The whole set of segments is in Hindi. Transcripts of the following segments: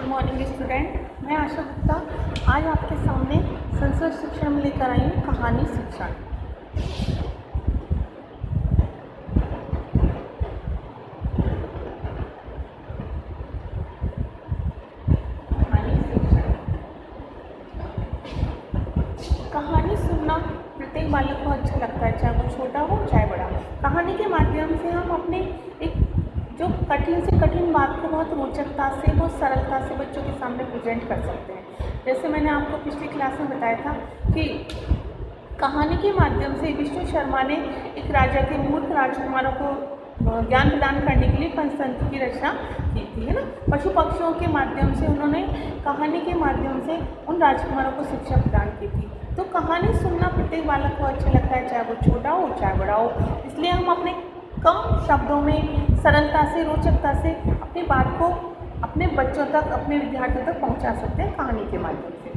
गुड मॉर्निंग स्टूडेंट, मैं आशा गुप्ता आज आपके सामने संस्कृत शिक्षण में लेकर आई हूँ कहानी शिक्षण। कहानी सुनना प्रत्येक बालक को अच्छा लगता है, चाहे वो छोटा हो चाहे बड़ा। कहानी के माध्यम से हम अपने एक जो कठिन से कठिन बात को बहुत रोचकता से, बहुत सरलता से बच्चों के सामने प्रेजेंट कर सकते हैं। जैसे मैंने आपको पिछली क्लास में बताया था कि कहानी के माध्यम से विष्णु शर्मा ने एक राजा के मूर्ख राजकुमारों को ज्ञान प्रदान करने के लिए पंचतंत्र की रचना की थी, है ना। पशु पक्षियों के माध्यम से उन्होंने कहानी के माध्यम से उन राजकुमारों को शिक्षा प्रदान की थी। तो कहानी सुनना प्रत्येक बालक को अच्छा लगता है, चाहे वो छोटा हो चाहे बड़ा हो। इसलिए हम अपने कम शब्दों में सरलता से, रोचकता से अपनी बात को अपने बच्चों तक, अपने विद्यार्थियों तक पहुंचा सकते हैं कहानी के माध्यम से।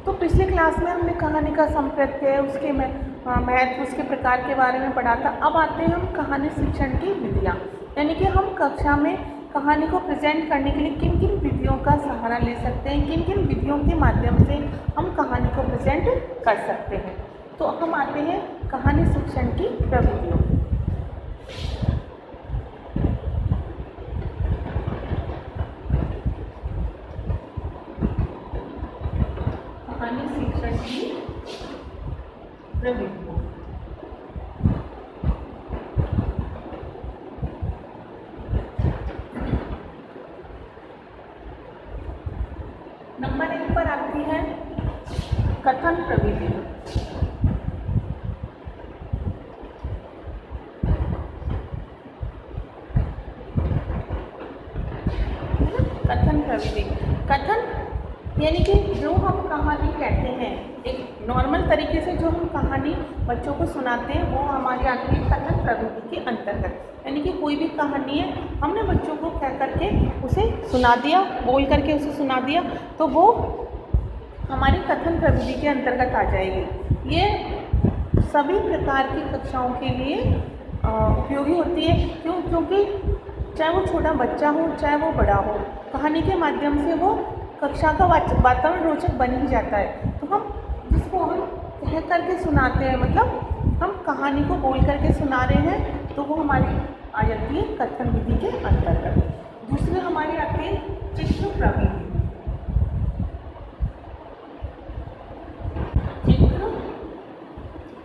तो पिछले क्लास में हमने कहानी का संप्रत्यय, उसके महत्व, उसके प्रकार के बारे में पढ़ा था। अब आते हैं हम कहानी शिक्षण की विधियाँ, यानी कि हम कक्षा में कहानी को प्रेजेंट करने के लिए किन किन विधियों का सहारा ले सकते हैं, किन किन विधियों के माध्यम से हम कहानी को प्रेजेंट कर सकते हैं। तो हम आते हैं कहानी शिक्षण की प्रविधियों। कहानी शिक्षण की प्रविधियाँ। नंबर 1 पर आती है कथन प्रविधि। कथन प्रविधि, कथन यानी कि जो हम कहानी कहते हैं, एक नॉर्मल तरीके से जो हम कहानी बच्चों को सुनाते हैं, वो हमारी आती है कथन प्रविधि के अंतर्गत। यानी कि कोई भी कहानी है, हमने बच्चों को कह करके उसे सुना दिया, बोल करके उसे सुना दिया, तो वो हमारी कथन प्रविधि के अंतर्गत आ जाएगी। ये सभी प्रकार की कक्षाओं के लिए उपयोगी होती है। क्यों? क्योंकि चाहे वो छोटा बच्चा हो चाहे वो बड़ा हो, कहानी के माध्यम से वो कक्षा का वातावरण रोचक बन ही जाता है। तो हम जिसको हम कह करके सुनाते हैं, मतलब हम कहानी को बोल करके सुना रहे हैं, तो वो हमारी आ जाती है कथन विधि के अंतर्गत। दूसरी हमारी आती है चित्र प्रविधि। चित्र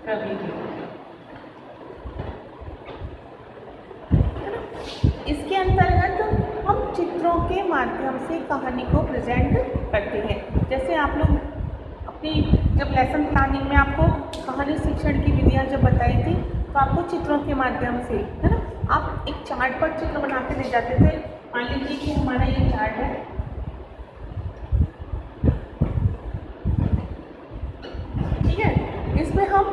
प्रविधि, इसके अंतर्गत हम चित्रों के माध्यम से कहानी को प्रेजेंट करते हैं। जैसे आप लोग अपनी जब लेसन प्लानिंग में आपको कहानी शिक्षण की विधियाँ जब बताई थी, तो आपको चित्रों के माध्यम से, है ना, आप एक चार्ट पर चित्र बना के ले जाते थे। मान लीजिए कि हमारा ये चार्ट है, ठीक है, इसमें हम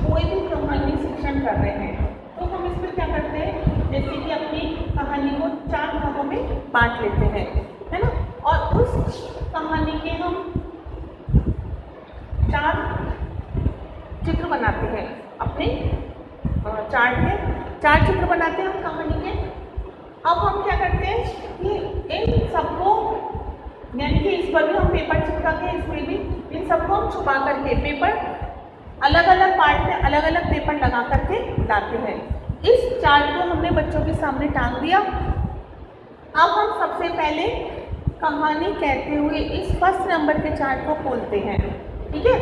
कोई भी कहानी शिक्षण कर रहे हैं, तो हम इसमें क्या करते हैं, जैसे कि अपनी कहानी को 4 भागों में बांट लेते हैं, है ना, और उस कहानी के हम 4 चित्र बनाते हैं। अपने चार्ट में 4 चित्र बनाते हैं हम कहानी के। अब हम क्या करते हैं कि इन सबको, यानी कि इस पर भी हम पेपर चिपका के, इसमें भी इन सबको हम छुपा करके पेपर अलग अलग पार्ट में अलग अलग पेपर लगा करके लाते हैं। इस चार्ट को हमने बच्चों के सामने टांग दिया। अब हम सबसे पहले कहानी कहते हुए इस फर्स्ट नंबर के चार्ट को खोलते हैं, ठीक है।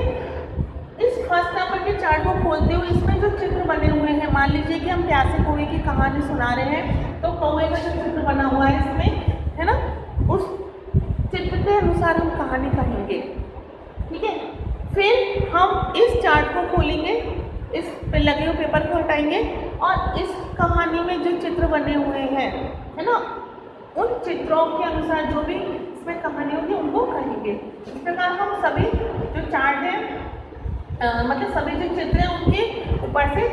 इस फर्स्ट नंबर के चार्ट को खोलते हुए इसमें जो चित्र बने हुए हैं, मान लीजिए कि हम प्यासे कौवे की कहानी सुना रहे हैं, तो कौवे का जो चित्र बना हुआ है इसमें, है ना, उस चित्र के अनुसार हम कहानी कहेंगे, ठीक है। फिर हम इस चार्ट को खोलेंगे, इस पे लगे हुए पेपर को हटाएंगे और इस कहानी में जो चित्र बने हुए हैं, है ना, उन चित्रों के अनुसार जो भी इसमें कहानी होगी उनको कहेंगे। इस प्रकार हम सभी जो चार्ट है, मतलब सभी जो चित्र हैं उनके ऊपर से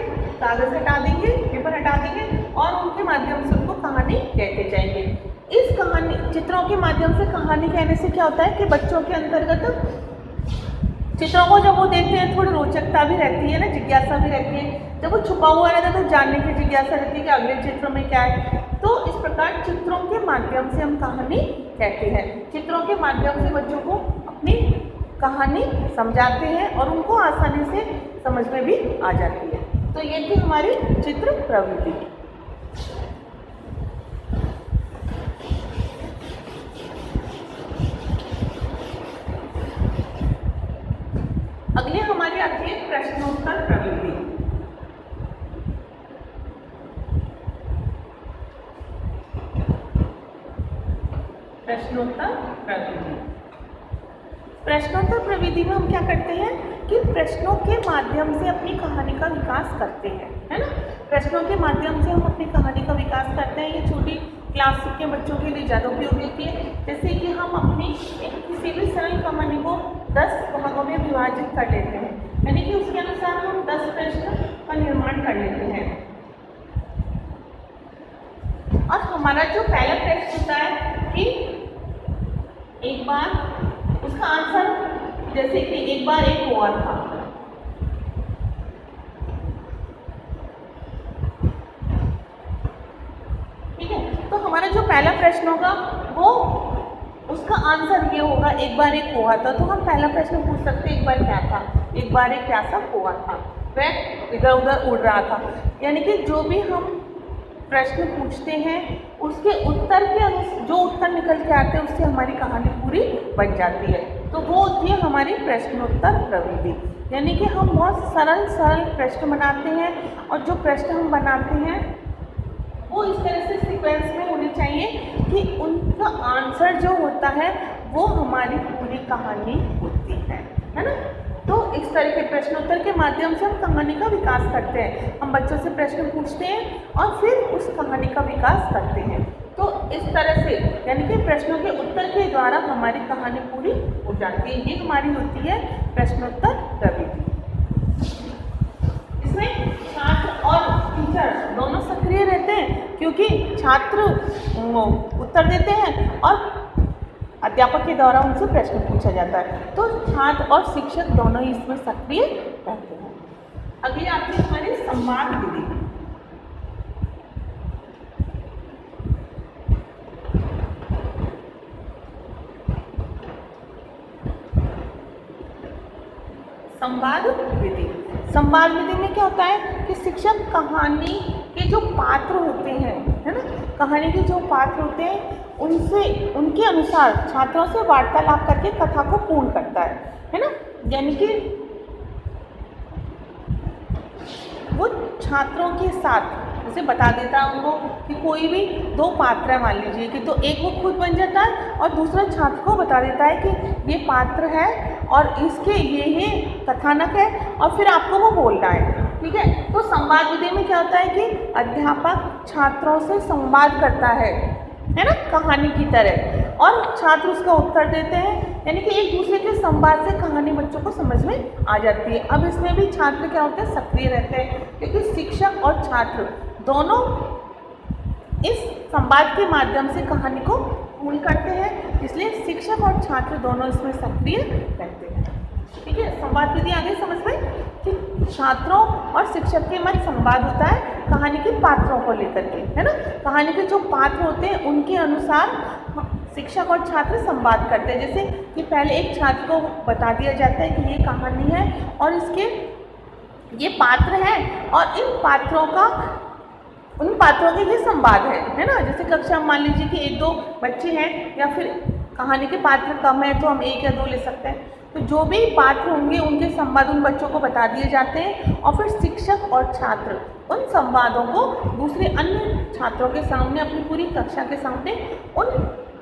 कागज हटा देंगे, पेपर हटा देंगे और उनके माध्यम से उनको कहानी कहते जाएंगे। इस कहानी चित्रों के माध्यम से कहानी कहने से क्या होता है कि बच्चों के अंतर्गत चित्रों को जब वो देखते हैं थोड़ी रोचकता भी रहती है ना, जिज्ञासा भी रहती है। जब वो छुपा हुआ रहता है तो जानने की जिज्ञासा रहती है कि अगले चित्र में क्या है। तो इस प्रकार चित्रों के माध्यम से हम कहानी कहते हैं। चित्रों के माध्यम से बच्चों को अपनी कहानी समझाते हैं और उनको आसानी से समझ में भी आ जाती है। तो ये थी हमारी चित्र प्रवृत्ति। अगली हमारी आती है प्रश्नोत्तर प्रवृत्ति। प्रश्नोत्तर प्रवृत्ति। प्रश्नोत्तर प्रविधि में हम क्या करते हैं कि प्रश्नों के माध्यम से अपनी कहानी का विकास करते हैं, है ना। प्रश्नों के माध्यम से हम अपनी कहानी का विकास करते हैं। ये छोटी क्लास के बच्चों के लिए ज़्यादा उपयोगी होती है। जैसे कि हम अपनी किसी भी सरल कहानी को 10 भागों में विभाजित कर लेते हैं, यानी कि उसके अनुसार हम 10 प्रश्न का निर्माण कर लेते हैं। और हमारा जो पहला प्रश्न होता है कि एक बार उसका आंसर, जैसे कि एक बार एक हुआ था, ठीक है। तो हमारा जो पहला प्रश्न होगा वो उसका आंसर ये होगा एक बार एक हुआ था। तो हम पहला प्रश्न पूछ सकते हैं एक बार क्या था, एक बार एक प्यासा हुआ था, वह इधर उधर उड़ रहा था। यानी कि जो भी हम प्रश्न पूछते हैं उसके उत्तर के जो उत्तर निकल के आते हैं उससे हमारी कहानी पूरी बन जाती है। तो वो होती है हमारी प्रश्नोत्तर प्रविधि। यानी कि हम बहुत सरल प्रश्न बनाते हैं और जो प्रश्न हम बनाते हैं वो इस तरह से सीक्वेंस में होने चाहिए कि उनका आंसर जो होता है वो हमारी पूरी कहानी होती है ना। तो इस तरह के प्रश्नोत्तर के माध्यम से हम कहानी का विकास करते हैं। हम बच्चों से प्रश्न पूछते हैं और फिर उस कहानी का विकास करते हैं। तो इस तरह से यानी कि प्रश्नों के उत्तर के द्वारा हमारी कहानी पूरी हो जाती है। ये हमारी होती है प्रश्नोत्तर प्रविधि। इसमें छात्र और टीचर दोनों सक्रिय रहते हैं, क्योंकि छात्र उत्तर देते हैं और अध्यापक के द्वारा उनसे प्रश्न पूछा जाता है। तो छात्र और शिक्षक दोनों ही इसमें सक्रिय रहते हैं। अगली आती है हमारी संवाद विधि। संवाद विधि। संवाद विधि में क्या होता है कि शिक्षक कहानी के जो पात्र होते हैं, है ना, कहानी के जो पात्र होते हैं उनसे उनके अनुसार छात्रों से वार्तालाप करके कथा को पूर्ण करता है ना। यानी कि वो छात्रों के साथ जैसे बता देता है उनको कि कोई भी 2 पात्र है मान लीजिए कि, तो एक वो खुद बन जाता है और दूसरा छात्र को बता देता है कि ये पात्र है और इसके ये कथानक है और फिर आपको वो बोलना है, ठीक है। तो संवाद विधि में क्या होता है कि अध्यापक छात्रों से संवाद करता है ना, कहानी की तरह, और छात्र उसका उत्तर देते हैं। यानी कि एक दूसरे के संवाद से कहानी बच्चों को समझ में आ जाती है। अब इसमें भी छात्र क्या होते हैं, सक्रिय रहते हैं, क्योंकि शिक्षक और छात्र दोनों इस संवाद के माध्यम से कहानी को पूर्ण करते हैं, इसलिए शिक्षक और छात्र दोनों इसमें सक्रिय रहते हैं, ठीक है। संवाद विधि आगे समझ में कि छात्रों और शिक्षक के मध्य संवाद होता है कहानी के पात्रों को लेकर के, है ना। कहानी के जो पात्र होते हैं उनके अनुसार शिक्षक और छात्र संवाद करते हैं। जैसे कि पहले एक छात्र को बता दिया जाता है कि ये कहानी है और इसके ये पात्र हैं और इन पात्रों का उन पात्रों के ये संवाद है ना। जैसे कक्षा मान लीजिए कि 1-2 बच्चे हैं या फिर कहानी के पात्र कम है तो हम 1 या 2 ले सकते हैं। तो जो भी पात्र होंगे उनके संवाद उन बच्चों को बता दिए जाते हैं और फिर शिक्षक और छात्र उन संवादों को दूसरे अन्य छात्रों के सामने अपनी पूरी कक्षा के सामने उन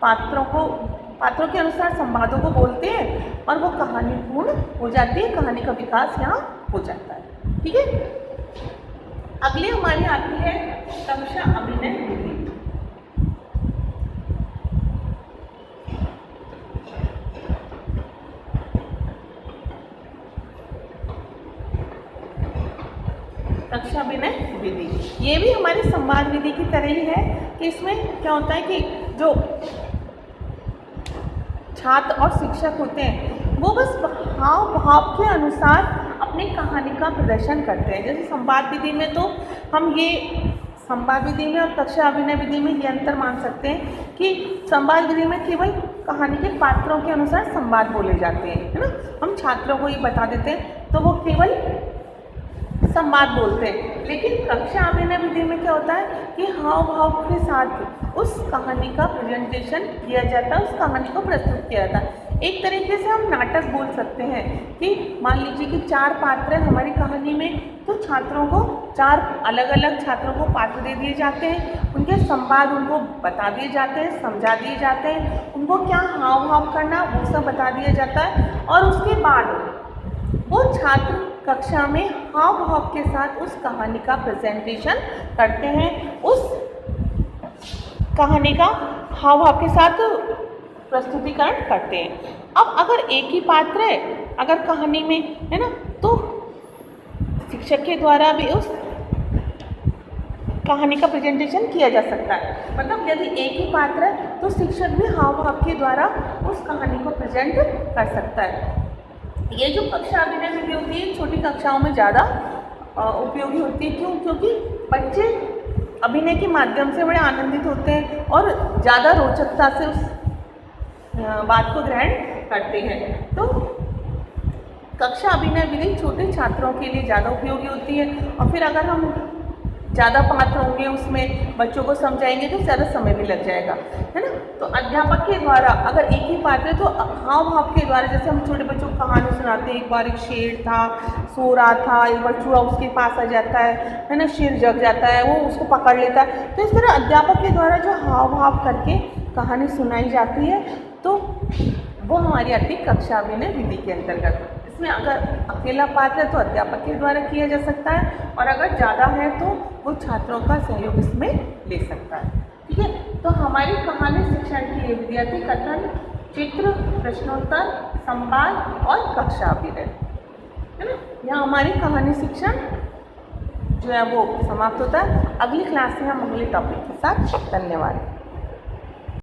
पात्रों के अनुसार संवादों को बोलते हैं और वो कहानी पूर्ण हो जाती है, कहानी का विकास यहाँ हो जाता है, ठीक है। अगली हमारी आती है कक्षा अभिनय विधि। कक्षा अभिनय विधि ये भी हमारी संवाद विधि की तरह ही है कि इसमें क्या होता है कि जो छात्र और शिक्षक होते हैं वो बस हाव भाव के अनुसार अपनी कहानी का प्रदर्शन करते हैं। जैसे संवाद विधि में तो हम ये संवाद विधि में और कक्षा अभिनय विधि में ये अंतर मान सकते हैं कि संवाद विधि में केवल कहानी के पात्रों के अनुसार संवाद बोले जाते हैं, है ना। हम छात्रों को ये बता देते हैं तो वो केवल संवाद बोलते हैं। लेकिन कक्षा अभिनय विधि में क्या होता है कि हाव भाव के साथ उस कहानी का प्रेजेंटेशन किया जाता है, उस कहानी को प्रस्तुत किया जाता है। एक तरीके से हम नाटक बोल सकते हैं कि मान लीजिए कि 4 पात्र हैं हमारी कहानी में, तो छात्रों को 4 अलग अलग छात्रों को पात्र दे दिए जाते हैं, उनके संवाद उनको बता दिए जाते हैं, समझा दिए जाते हैं, उनको क्या हाव भाव करना वो सब बता दिया जाता है। और उसके बाद वो छात्र कक्षा में हाव भाव के साथ उस कहानी का प्रेजेंटेशन करते हैं, उस कहानी का हाव भाव के साथ प्रस्तुतिकरण करते हैं। अब अगर एक ही पात्र है अगर कहानी में, है ना, तो शिक्षक के द्वारा भी उस कहानी का प्रेजेंटेशन किया जा सकता है। मतलब यदि एक ही पात्र है तो शिक्षक भी हाव भाव के द्वारा उस कहानी को प्रेजेंट कर सकता है। ये जो कक्षा अभिनय विधि होती है छोटी कक्षाओं में ज़्यादा उपयोगी होती है। क्यों? क्योंकि बच्चे अभिनय के माध्यम से बड़े आनंदित होते हैं और ज़्यादा रोचकता से उस बात को ग्रहण करते हैं। तो कक्षा अभिनय विधि छोटे छात्रों के लिए ज़्यादा उपयोगी होती है। और फिर अगर हम ज़्यादा पात्र होंगे उसमें बच्चों को समझाएंगे तो ज़्यादा समय भी लग जाएगा, है ना। तो अध्यापक के द्वारा अगर एक ही पात्र है तो हाव भाव के द्वारा, जैसे हम छोटे बच्चों को कहानी सुनाते हैं, एक बार एक शेर था, सो रहा था, एक बार चूहा उसके पास आ जाता है ना, शेर जग जाता है, वो उसको पकड़ लेता है। तो इस तरह अध्यापक के द्वारा जो हाव भाव करके कहानी सुनाई जाती है तो वो हमारी आती है कक्षा अभिनय विधि के अंतर्गत। इसमें अगर अकेला पात्र है तो अध्यापक के द्वारा किया जा सकता है, और अगर ज़्यादा है तो वो छात्रों का सहयोग इसमें ले सकता है। ठीक है, तो हमारी कहानी शिक्षण की ये विधियाँ थी कथन, चित्र, प्रश्नोत्तर, संवाद और कक्षा अभिनय, है ना। यहाँ हमारी कहानी शिक्षण जो है वो समाप्त होता है। अगली क्लास में हम अगले टॉपिक के साथ। धन्यवाद।